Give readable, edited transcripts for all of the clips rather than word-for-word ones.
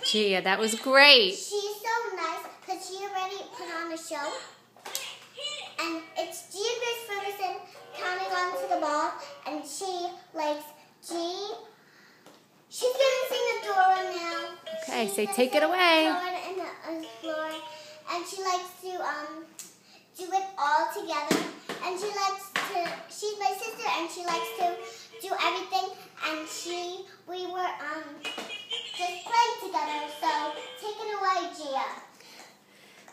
Gia, that was great. She's so nice because she already put on a show. And it's Gia Grace Ferguson counting onto the ball. And she likes G. She's going to sing the Dora now. Okay, say take it away. Dora in the floor. And she likes to do it all together. And she likes to, she's my sister and she likes to do everything. And we were just playing together. So take it away, Gia.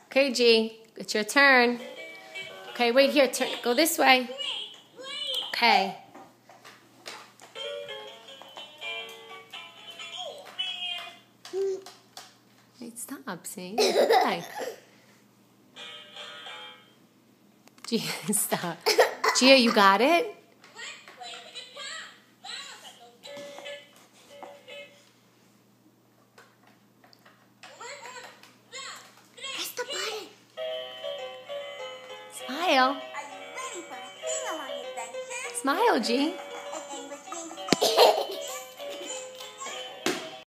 Okay, G, it's your turn. Okay, wait here. Go this way. Okay. Wait, stop. See? Hi. Gia, stop. Gia, you got it? Press the button. Smile. Are you ready for a sing-along adventure? Smile, G.